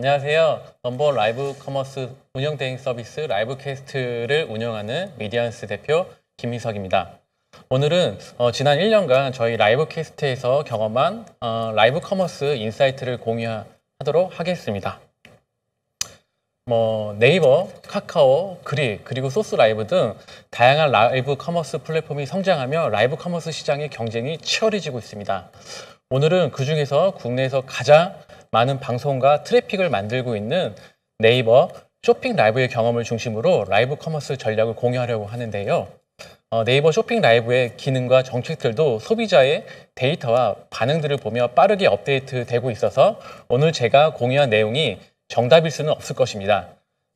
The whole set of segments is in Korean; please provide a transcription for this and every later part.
안녕하세요. 넘버 라이브 커머스 운영 대행 서비스 라이브캐스트를 운영하는 미디언스 대표 김희석입니다. 오늘은 지난 1년간 저희 라이브캐스트에서 경험한 라이브 커머스 인사이트를 공유하도록 하겠습니다. 네이버, 카카오, 그릭, 그리고 소스라이브 등 다양한 라이브 커머스 플랫폼이 성장하며 라이브 커머스 시장의 경쟁이 치열해지고 있습니다. 오늘은 그 중에서 국내에서 가장 많은 방송과 트래픽을 만들고 있는 네이버 쇼핑 라이브의 경험을 중심으로 라이브 커머스 전략을 공유하려고 하는데요. 네이버 쇼핑 라이브의 기능과 정책들도 소비자의 데이터와 반응들을 보며 빠르게 업데이트되고 있어서 오늘 제가 공유한 내용이 정답일 수는 없을 것입니다.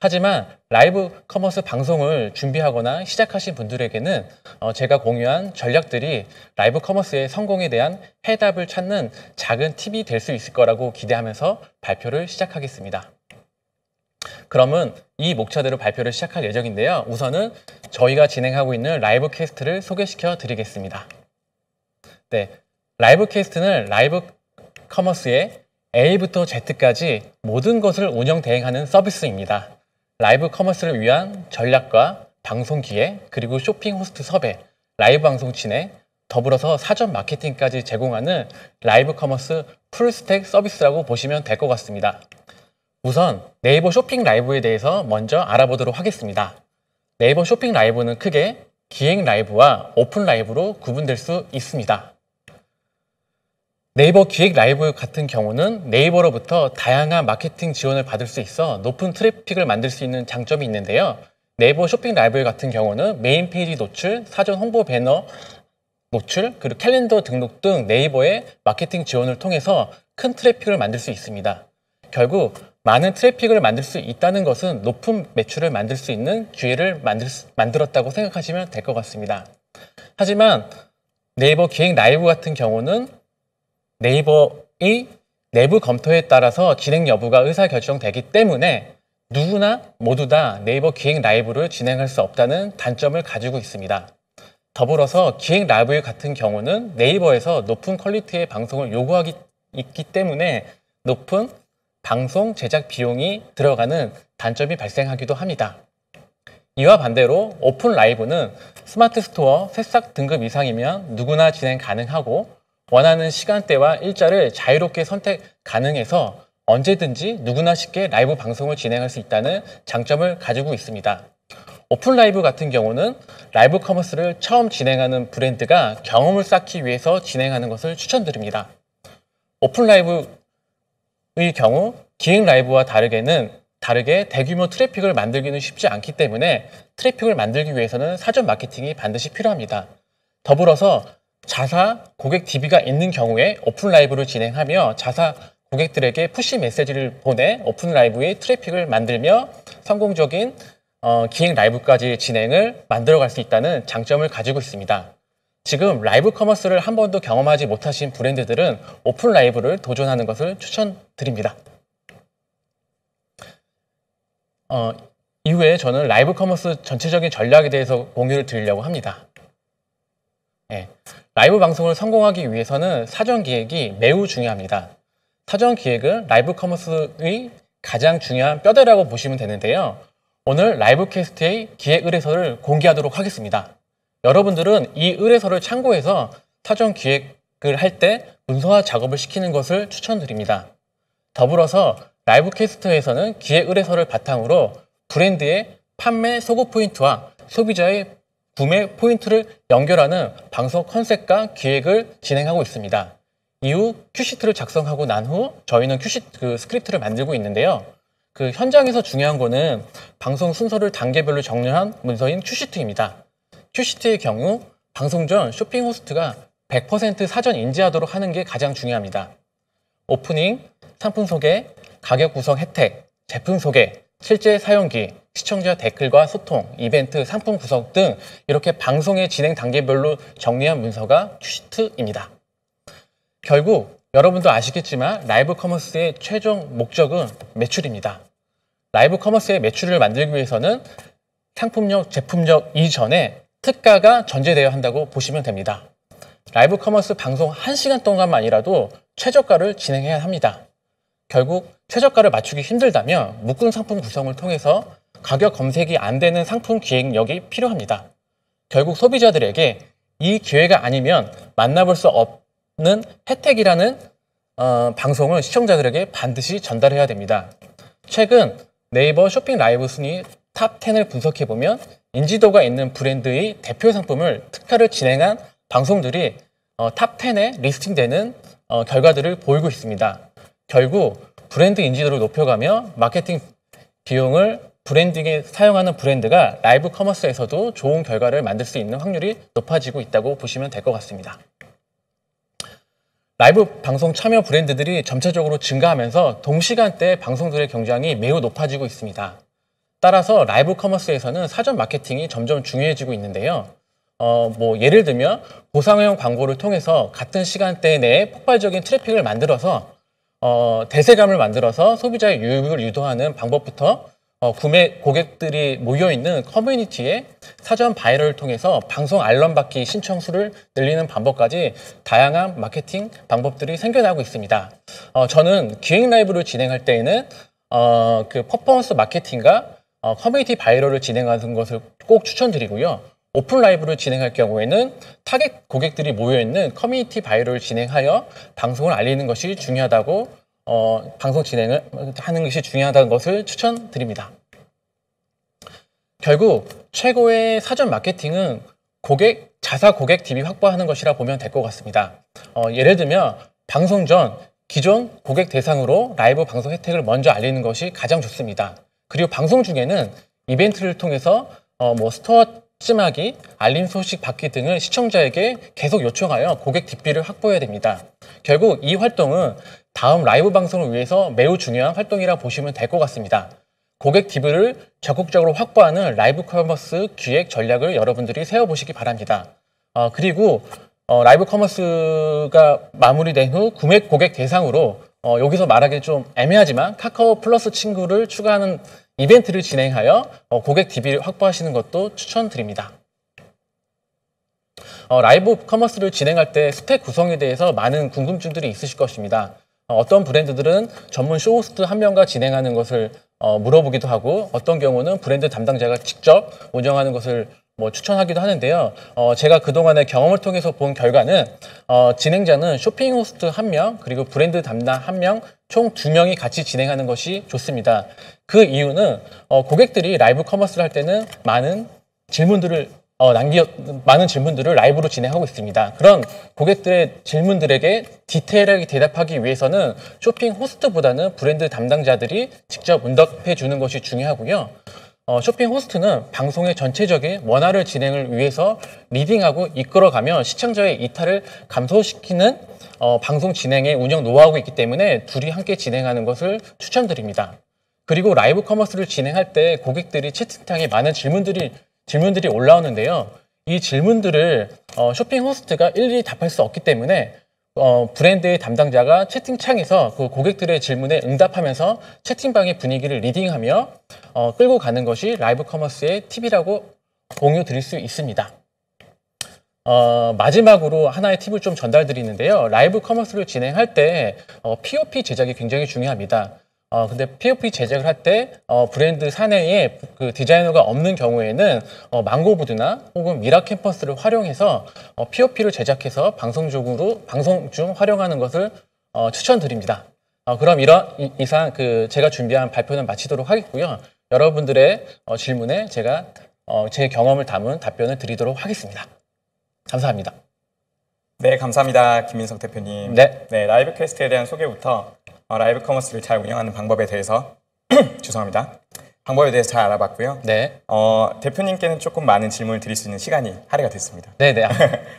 하지만 라이브 커머스 방송을 준비하거나 시작하신 분들에게는 제가 공유한 전략들이 라이브 커머스의 성공에 대한 해답을 찾는 작은 팁이 될 수 있을 거라고 기대하면서 발표를 시작하겠습니다. 그러면 이 목차대로 발표를 시작할 예정인데요. 우선은 저희가 진행하고 있는 라이브 캐스트를 소개시켜 드리겠습니다. 네, 라이브 캐스트는 라이브 커머스의 A부터 Z까지 모든 것을 운영 대행하는 서비스입니다. 라이브 커머스를 위한 전략과 방송 기획, 그리고 쇼핑 호스트 섭외, 라이브 방송 진행, 더불어서 사전 마케팅까지 제공하는 라이브 커머스 풀스택 서비스라고 보시면 될 것 같습니다. 우선 네이버 쇼핑 라이브에 대해서 먼저 알아보도록 하겠습니다. 네이버 쇼핑 라이브는 크게 기획 라이브와 오픈 라이브로 구분될 수 있습니다. 네이버 기획 라이브 같은 경우는 네이버로부터 다양한 마케팅 지원을 받을 수 있어 높은 트래픽을 만들 수 있는 장점이 있는데요. 네이버 쇼핑 라이브 같은 경우는 메인 페이지 노출, 사전 홍보 배너 노출, 그리고 캘린더 등록 등 네이버의 마케팅 지원을 통해서 큰 트래픽을 만들 수 있습니다. 결국 많은 트래픽을 만들 수 있다는 것은 높은 매출을 만들 수 있는 기회를 만들었다고 생각하시면 될 것 같습니다. 하지만 네이버 기획 라이브 같은 경우는 네이버의 내부 검토에 따라서 진행 여부가 의사결정되기 때문에 누구나 모두 다 네이버 기획 라이브를 진행할 수 없다는 단점을 가지고 있습니다. 더불어서 기획 라이브 같은 경우는 네이버에서 높은 퀄리티의 방송을 요구하기 있기 때문에 높은 방송 제작 비용이 들어가는 단점이 발생하기도 합니다. 이와 반대로 오픈 라이브는 스마트 스토어 새싹 등급 이상이면 누구나 진행 가능하고 원하는 시간대와 일자를 자유롭게 선택 가능해서 언제든지 누구나 쉽게 라이브 방송을 진행할 수 있다는 장점을 가지고 있습니다. 오픈 라이브 같은 경우는 라이브 커머스를 처음 진행하는 브랜드가 경험을 쌓기 위해서 진행하는 것을 추천드립니다. 오픈 라이브의 경우 기획 라이브와 다르게 대규모 트래픽을 만들기는 쉽지 않기 때문에 트래픽을 만들기 위해서는 사전 마케팅이 반드시 필요합니다. 더불어서 자사 고객 DB가 있는 경우에 오픈 라이브를 진행하며 자사 고객들에게 푸시 메시지를 보내 오픈 라이브의 트래픽을 만들며 성공적인 기획 라이브까지 진행을 만들어갈 수 있다는 장점을 가지고 있습니다. 지금 라이브 커머스를 한 번도 경험하지 못하신 브랜드들은 오픈 라이브를 도전하는 것을 추천드립니다. 이후에 저는 라이브 커머스 전체적인 전략에 대해서 공유를 드리려고 합니다. 네, 라이브 방송을 성공하기 위해서는 사전 기획이 매우 중요합니다. 사전 기획은 라이브 커머스의 가장 중요한 뼈대라고 보시면 되는데요. 오늘 라이브 캐스트의 기획 의뢰서를 공개하도록 하겠습니다. 여러분들은 이 의뢰서를 참고해서 사전 기획을 할 때 문서화 작업을 시키는 것을 추천드립니다. 더불어서 라이브 캐스트에서는 기획 의뢰서를 바탕으로 브랜드의 판매 소구 포인트와 소비자의 구매 포인트를 연결하는 방송 컨셉과 기획을 진행하고 있습니다. 이후 큐시트를 작성하고 난 후 저희는 스크립트를 만들고 있는데요. 그 현장에서 중요한 거는 방송 순서를 단계별로 정리한 문서인 큐시트입니다. 큐시트의 경우 방송 전 쇼핑 호스트가 100% 사전 인지하도록 하는 게 가장 중요합니다. 오프닝, 상품 소개, 가격 구성 혜택, 제품 소개, 실제 사용기, 시청자 댓글과 소통, 이벤트, 상품 구성 등 이렇게 방송의 진행 단계별로 정리한 문서가 큐시트입니다. 결국 여러분도 아시겠지만 라이브 커머스의 최종 목적은 매출입니다. 라이브 커머스의 매출을 만들기 위해서는 상품력, 제품력 이전에 특가가 전제되어야 한다고 보시면 됩니다. 라이브 커머스 방송 1시간 동안만이라도 최저가를 진행해야 합니다. 결국 최저가를 맞추기 힘들다면 묶음 상품 구성을 통해서 가격 검색이 안 되는 상품 기획력이 필요합니다. 결국 소비자들에게 이 기회가 아니면 만나볼 수 없는 혜택이라는 방송을 시청자들에게 반드시 전달해야 됩니다. 최근 네이버 쇼핑 라이브 순위 탑 10을 분석해보면 인지도가 있는 브랜드의 대표 상품을 특화를 진행한 방송들이 탑 10에 리스팅되는 결과들을 보이고 있습니다. 결국 브랜드 인지도를 높여가며 마케팅 비용을 브랜딩에 사용하는 브랜드가 라이브 커머스에서도 좋은 결과를 만들 수 있는 확률이 높아지고 있다고 보시면 될 것 같습니다. 라이브 방송 참여 브랜드들이 점차적으로 증가하면서 동시간대에 방송들의 경쟁이 매우 높아지고 있습니다. 따라서 라이브 커머스에서는 사전 마케팅이 점점 중요해지고 있는데요. 예를 들면 보상형 광고를 통해서 같은 시간대 내에 폭발적인 트래픽을 만들어서 대세감을 만들어서 소비자의 유입을 유도하는 방법부터 구매 고객들이 모여있는 커뮤니티의 사전 바이럴을 통해서 방송 알람 받기 신청 수를 늘리는 방법까지 다양한 마케팅 방법들이 생겨나고 있습니다. 저는 기획 라이브를 진행할 때에는 그 퍼포먼스 마케팅과 커뮤니티 바이럴을 진행하는 것을 꼭 추천드리고요. 오픈 라이브를 진행할 경우에는 타겟 고객들이 모여있는 커뮤니티 바이럴을 진행하여 방송을 알리는 것이 중요하다고 방송 진행을 하는 것이 중요하다는 것을 추천드립니다. 결국 최고의 사전 마케팅은 자사 고객 DB 확보하는 것이라 보면 될 것 같습니다. 예를 들면 방송 전 기존 고객 대상으로 라이브 방송 혜택을 먼저 알리는 것이 가장 좋습니다. 그리고 방송 중에는 이벤트를 통해서 스토어 찜하기, 알림 소식 받기 등을 시청자에게 계속 요청하여 고객 DB를 확보해야 됩니다. 결국 이 활동은 다음 라이브 방송을 위해서 매우 중요한 활동이라 보시면 될 것 같습니다. 고객 DB를 적극적으로 확보하는 라이브 커머스 기획 전략을 여러분들이 세워보시기 바랍니다. 그리고 라이브 커머스가 마무리된 후 구매 고객 대상으로 여기서 말하기 좀 애매하지만 카카오 플러스 친구를 추가하는 이벤트를 진행하여 고객 DB를 확보하시는 것도 추천드립니다. 라이브 커머스를 진행할 때 스펙 구성에 대해서 많은 궁금증들이 있으실 것입니다. 어떤 브랜드들은 전문 쇼호스트 한 명과 진행하는 것을 물어보기도 하고 어떤 경우는 브랜드 담당자가 직접 운영하는 것을 추천하기도 하는데요. 제가 그동안의 경험을 통해서 본 결과는 진행자는 쇼핑 호스트 1명 그리고 브랜드 담당 1명 총 2명이 같이 진행하는 것이 좋습니다. 그 이유는 고객들이 라이브 커머스를 할 때는 많은 질문들을 라이브로 진행하고 있습니다. 그런 고객들의 질문들에게 디테일하게 대답하기 위해서는 쇼핑 호스트보다는 브랜드 담당자들이 직접 응답해 주는 것이 중요하고요. 쇼핑 호스트는 방송의 전체적인 원활을 진행을 위해서 리딩하고 이끌어가며 시청자의 이탈을 감소시키는 방송 진행의 운영 노하우가 있기 때문에 둘이 함께 진행하는 것을 추천드립니다. 그리고 라이브 커머스를 진행할 때 고객들이 채팅창에 많은 질문들이 올라오는데요. 이 질문들을 쇼핑 호스트가 일일이 답할 수 없기 때문에 브랜드의 담당자가 채팅창에서 그 고객들의 질문에 응답하면서 채팅방의 분위기를 리딩하며 끌고 가는 것이 라이브 커머스의 팁이라고 공유 드릴 수 있습니다. 마지막으로 하나의 팁을 좀 전달드리는데요. 라이브 커머스를 진행할 때 POP 제작이 굉장히 중요합니다. 근데 POP 제작을 할 때 브랜드 사내에 그 디자이너가 없는 경우에는 망고보드나 혹은 미라 캠퍼스를 활용해서 POP를 제작해서 방송 중 활용하는 것을 추천드립니다. 그럼 이상 제가 준비한 발표는 마치도록 하겠고요. 여러분들의 질문에 제가 제 경험을 담은 답변을 드리도록 하겠습니다. 감사합니다. 네, 감사합니다. 김민석 대표님. 네, 라이브 퀘스트에 대한 소개부터 라이브 커머스를 잘 운영하는 방법에 대해서 죄송합니다. 방법에 대해서 잘 알아봤고요. 네. 대표님께는 조금 많은 질문을 드릴 수 있는 시간이 할애가 됐습니다. 네네.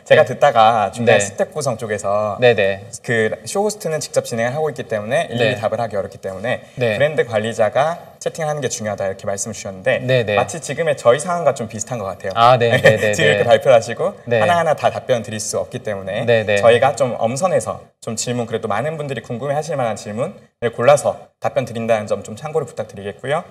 제가 듣다가 중간 네. 스텝 구성 쪽에서 네네. 그 쇼호스트는 직접 진행을 하고 있기 때문에 일일이 네. 답을 하기 어렵기 때문에 네. 브랜드 관리자가 채팅을 하는 게 중요하다 이렇게 말씀을 주셨는데 네네. 마치 지금의 저희 상황과 좀 비슷한 것 같아요. 네네네. 지금 이렇게 발표를 하시고 네. 하나하나 다 답변 드릴 수 없기 때문에 네네. 저희가 좀 엄선해서 좀 질문 그래도 많은 분들이 궁금해 하실 만한 질문을 골라서 답변 드린다는 점 좀 참고를 부탁드리겠고요.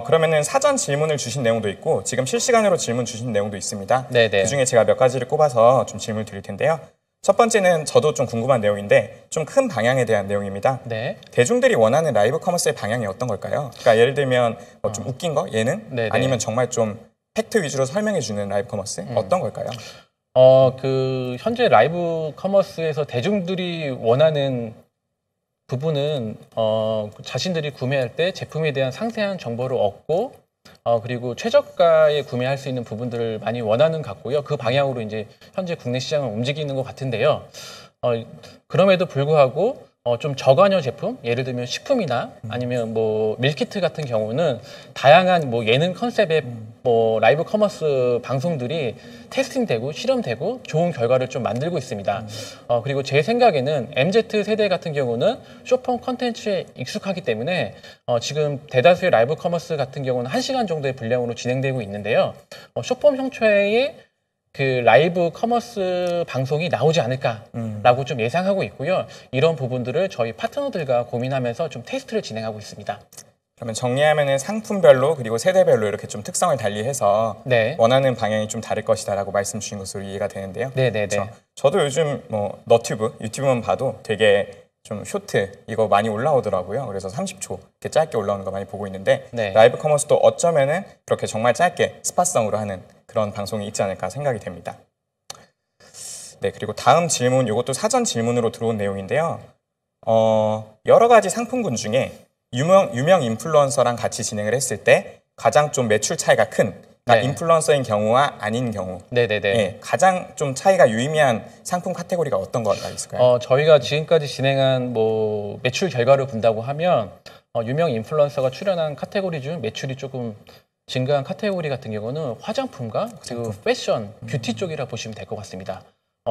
그러면은 사전 질문을 주신 내용도 있고 지금 실시간으로 질문 주신 내용도 있습니다. 네네. 그중에 제가 몇 가지를 꼽아서 좀 질문을 드릴 텐데요. 첫 번째는 저도 좀 궁금한 내용인데 좀 큰 방향에 대한 내용입니다. 네. 대중들이 원하는 라이브 커머스의 방향이 어떤 걸까요? 그러니까 예를 들면 뭐 좀 웃긴 거, 예능? 네네. 아니면 정말 좀 팩트 위주로 설명해주는 라이브 커머스? 어떤 걸까요? 현재 라이브 커머스에서 대중들이 원하는 부분은 자신들이 구매할 때 제품에 대한 상세한 정보를 얻고 그리고 최저가에 구매할 수 있는 부분들을 많이 원하는 것 같고요. 그 방향으로 이제 현재 국내 시장을 움직이는 것 같은데요. 그럼에도 불구하고 좀 저관여 제품, 예를 들면 식품이나 아니면 뭐 밀키트 같은 경우는 다양한 뭐 예능 컨셉의 뭐 라이브 커머스 방송들이 테스팅되고 실험되고 좋은 결과를 좀 만들고 있습니다. 그리고 제 생각에는 MZ 세대 같은 경우는 쇼폼 컨텐츠에 익숙하기 때문에 지금 대다수의 라이브 커머스 같은 경우는 1시간 정도의 분량으로 진행되고 있는데요. 쇼폼 형태의 그 라이브 커머스 방송이 나오지 않을까라고 좀 예상하고 있고요. 이런 부분들을 저희 파트너들과 고민하면서 좀 테스트를 진행하고 있습니다. 그러면 정리하면은 상품별로 그리고 세대별로 이렇게 좀 특성을 달리해서 네. 원하는 방향이 좀 다를 것이다라고 말씀 주신 것으로 이해가 되는데요. 네네네. 그렇죠? 저도 요즘 뭐 너튜브, 유튜브만 봐도 되게 좀 쇼트 이거 많이 올라오더라고요. 그래서 30초 이렇게 짧게 올라오는 거 많이 보고 있는데 네. 라이브 커머스도 어쩌면은 그렇게 정말 짧게 스팟성으로 하는 그런 방송이 있지 않을까 생각이 됩니다. 네, 그리고 다음 질문, 이것도 사전 질문으로 들어온 내용인데요. 여러 가지 상품군 중에 유명 인플루언서랑 같이 진행을 했을 때 가장 좀 매출 차이가 큰, 그러니까 네. 인플루언서인 경우와 아닌 경우, 네네네. 예, 가장 좀 차이가 유의미한 상품 카테고리가 어떤 거가 있을까요? 저희가 지금까지 진행한 뭐 매출 결과를 본다고 하면 유명 인플루언서가 출연한 카테고리 중 매출이 조금 증가한 카테고리 같은 경우는 화장품과 그리고 패션, 뷰티 쪽이라 보시면 될 것 같습니다.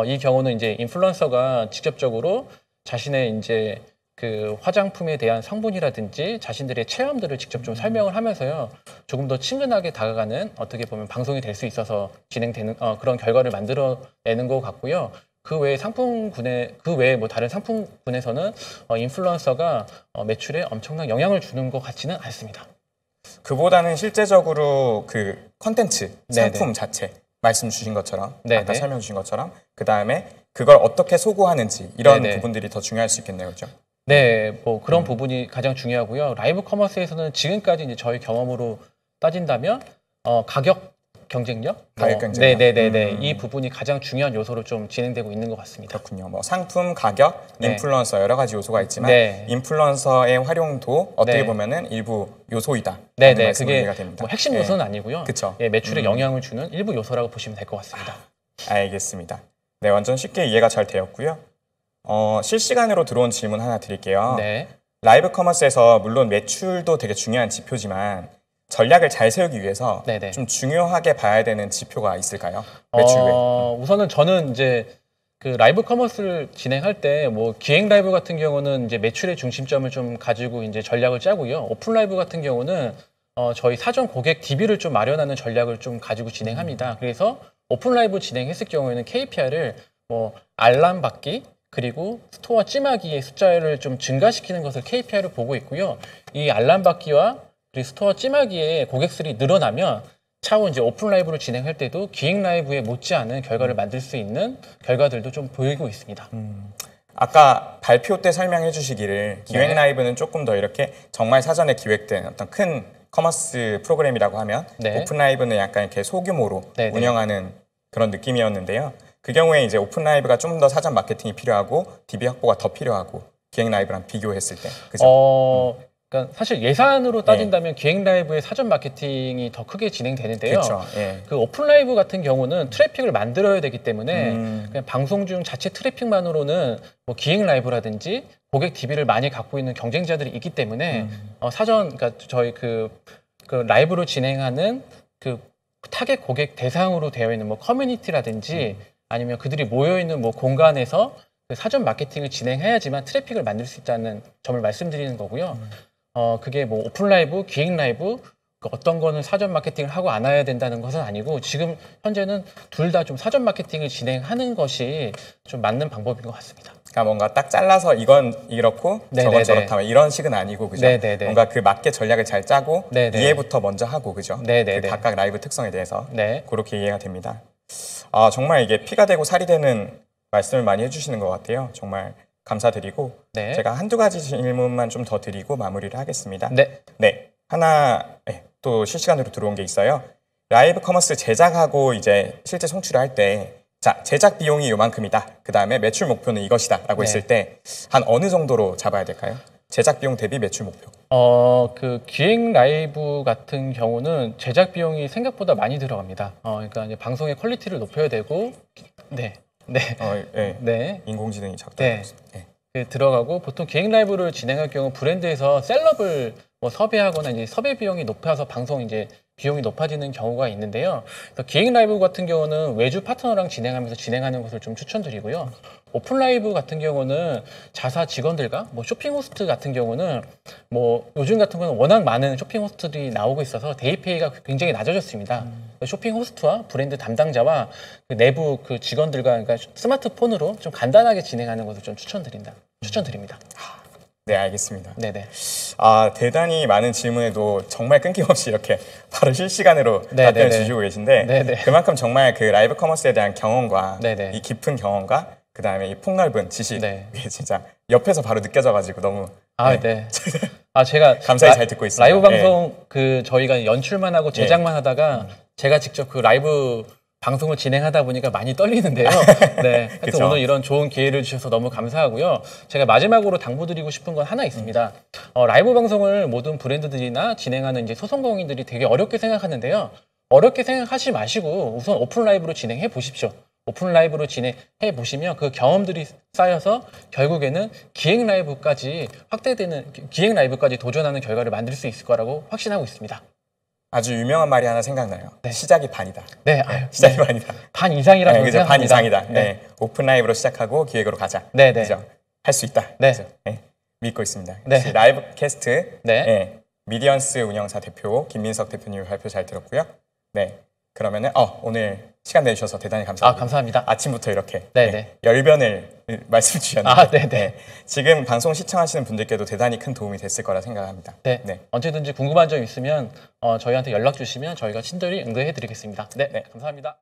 이 경우는 이제 인플루언서가 직접적으로 자신의 이제 그 화장품에 대한 성분이라든지 자신들의 체험들을 직접 좀 설명을 하면서요. 조금 더 친근하게 다가가는 어떻게 보면 방송이 될 수 있어서 진행되는 그런 결과를 만들어내는 것 같고요. 그 외에 뭐 다른 상품군에서는 인플루언서가 매출에 엄청난 영향을 주는 것 같지는 않습니다. 그보다는 실제적으로 그 컨텐츠, 네네. 상품 자체 말씀 주신 것처럼 네네. 아까 설명 주신 것처럼 그 다음에 그걸 어떻게 소구하는지 이런 네네. 부분들이 더 중요할 수 있겠네요, 그렇죠? 네, 뭐 그런 부분이 가장 중요하고요. 라이브 커머스에서는 지금까지 이제 저희 경험으로 따진다면 가격 경쟁력, 가격 경쟁력. 네네네네, 이 부분이 가장 중요한 요소로 좀 진행되고 있는 것 같습니다. 그렇군요. 뭐 상품, 가격, 네. 인플루언서 여러 가지 요소가 있지만 네. 인플루언서의 활용도 어떻게 네. 보면은 일부 요소이다. 네네, 말씀으로 그게 이해가 됩니다. 뭐 핵심 요소는 아니고요. 그쵸. 예, 매출에 영향을 주는 일부 요소라고 보시면 될 것 같습니다. 알겠습니다. 네, 완전 쉽게 이해가 잘 되었고요. 실시간으로 들어온 질문 하나 드릴게요. 네. 라이브 커머스에서 물론 매출도 되게 중요한 지표지만 전략을 잘 세우기 위해서 네네. 좀 중요하게 봐야 되는 지표가 있을까요? 매출 외에. 우선은 저는 이제 그 라이브 커머스를 진행할 때 뭐 기획 라이브 같은 경우는 이제 매출의 중심점을 좀 가지고 이제 전략을 짜고요. 오픈 라이브 같은 경우는 저희 사전 고객 DB를 좀 마련하는 전략을 좀 가지고 진행합니다. 그래서 오픈 라이브 진행했을 경우에는 KPI를 뭐 알람 받기 그리고 스토어 찜하기의 숫자를 좀 증가시키는 것을 KPI를 보고 있고요. 이 알람 받기와 그리고 스토어 찜하기의 고객수들이 늘어나면 차후 이제 오픈 라이브를 진행할 때도 기획 라이브에 못지않은 결과를 만들 수 있는 결과들도 좀 보이고 있습니다. 아까 발표 때 설명해 주시기를 기획 네. 라이브는 조금 더 이렇게 정말 사전에 기획된 어떤 큰 커머스 프로그램이라고 하면 네. 오픈 라이브는 약간 이렇게 소규모로 네네. 운영하는 그런 느낌이었는데요. 그 경우에 이제 오픈 라이브가 좀 더 사전 마케팅이 필요하고 DB 확보가 더 필요하고 기획 라이브랑 비교했을 때 그죠? 그러니까 사실 예산으로 따진다면 기획 라이브의 사전 마케팅이 더 크게 진행되는데요. 그렇죠. 예. 그 오픈 라이브 같은 경우는 트래픽을 만들어야 되기 때문에 그냥 방송 중 자체 트래픽만으로는 뭐 기획 라이브라든지 고객 DB를 많이 갖고 있는 경쟁자들이 있기 때문에 사전 그러니까 저희 그 라이브로 진행하는 그 타겟 고객 대상으로 되어 있는 뭐 커뮤니티라든지 아니면 그들이 모여 있는 뭐 공간에서 그 사전 마케팅을 진행해야지만 트래픽을 만들 수 있다는 점을 말씀드리는 거고요. 그게 뭐 오픈 라이브, 기획 라이브 어떤 거는 사전 마케팅을 하고 안 해야 된다는 것은 아니고 지금 현재는 둘 다 좀 사전 마케팅을 진행하는 것이 좀 맞는 방법인 것 같습니다. 그러니까 뭔가 딱 잘라서 이건 이렇고 네네네. 저건 저렇다 이런 식은 아니고 그죠? 네네네. 뭔가 그 맞게 전략을 잘 짜고 네네. 이해부터 먼저 하고 그죠? 네네네. 그 각각 라이브 특성에 대해서 네. 그렇게 이해가 됩니다. 정말 이게 피가 되고 살이 되는 말씀을 많이 해주시는 것 같아요. 정말 감사드리고 네. 제가 한두 가지 질문만 좀 더 드리고 마무리를 하겠습니다. 네. 네, 하나 또 실시간으로 들어온 게 있어요. 라이브 커머스 제작하고 이제 실제 송출을 할 때 자, 제작 비용이 요만큼이다. 그 다음에 매출 목표는 이것이다. 라고 네. 했을 때 한 어느 정도로 잡아야 될까요? 제작 비용 대비 매출 목표. 그 기획 라이브 같은 경우는 제작 비용이 생각보다 많이 들어갑니다. 그러니까 이제 방송의 퀄리티를 높여야 되고, 네. 예. 네. 인공지능이 작동하고 있습니다. 네. 들어가고 보통 기획 라이브를 진행할 경우 브랜드에서 셀럽을 섭외하거나 이제 섭외 비용이 높아서 방송 이제 비용이 높아지는 경우가 있는데요. 그래서 기획 라이브 같은 경우는 외주 파트너랑 진행하면서 진행하는 것을 좀 추천드리고요. 오픈 라이브 같은 경우는 자사 직원들과 쇼핑 호스트 같은 경우는 요즘 같은 경우는 워낙 많은 쇼핑 호스트들이 나오고 있어서 대입페이가 굉장히 낮아졌습니다. 쇼핑 호스트와 브랜드 담당자와 그 내부 그 직원들과 그러니까 스마트폰으로 좀 간단하게 진행하는 것을 좀 추천드립니다. 네, 알겠습니다. 네네. 대단히 많은 질문에도 정말 끊김없이 이렇게 바로 실시간으로 네, 답변을 네, 네. 주시고 계신데 네. 그만큼 정말 그 라이브 커머스에 대한 경험과 네, 네. 이 깊은 경험과 그 다음에 이 폭넓은 지식 네. 이게 진짜 옆에서 바로 느껴져가지고 너무 네. 제가 감사히 잘 듣고 있습니다. 라이브 방송 저희가 연출만 하고 제작만 하다가 제가 직접 그 라이브 방송을 진행하다 보니까 많이 떨리는데요. 네. 하여튼 그쵸. 오늘 이런 좋은 기회를 주셔서 너무 감사하고요. 제가 마지막으로 당부드리고 싶은 건 하나 있습니다. 라이브 방송을 모든 브랜드들이나 진행하는 이제 소상공인들이 되게 어렵게 생각하는데요. 어렵게 생각하지 마시고 우선 오픈 라이브로 진행해 보십시오. 오픈 라이브로 진행해 보시면 그 경험들이 쌓여서 결국에는 기획 라이브까지 기획 라이브까지 도전하는 결과를 만들 수 있을 거라고 확신하고 있습니다. 아주 유명한 말이 하나 생각나요. 네. 시작이 반이다. 네, 시작이 반이다. 반 이상이라고 네, 그죠? 생각합니다. 반 이상이다. 네. 네. 오픈 라이브로 시작하고 기획으로 가자. 네. 그죠? 할 수 있다. 네. 그죠? 네. 믿고 있습니다. 네. 역시 라이브 캐스트 네. 미디언스 운영사 대표 김민석 대표님 발표 잘 들었고요. 네. 그러면은 오늘 시간 내주셔서 대단히 감사합니다. 감사합니다. 아침부터 이렇게 네. 열변을 말씀 주셨는데 네. 지금 방송 시청하시는 분들께도 대단히 큰 도움이 됐을 거라 생각합니다. 네. 언제든지 궁금한 점 있으면 저희한테 연락 주시면 저희가 친절히 응대해 드리겠습니다. 네. 감사합니다.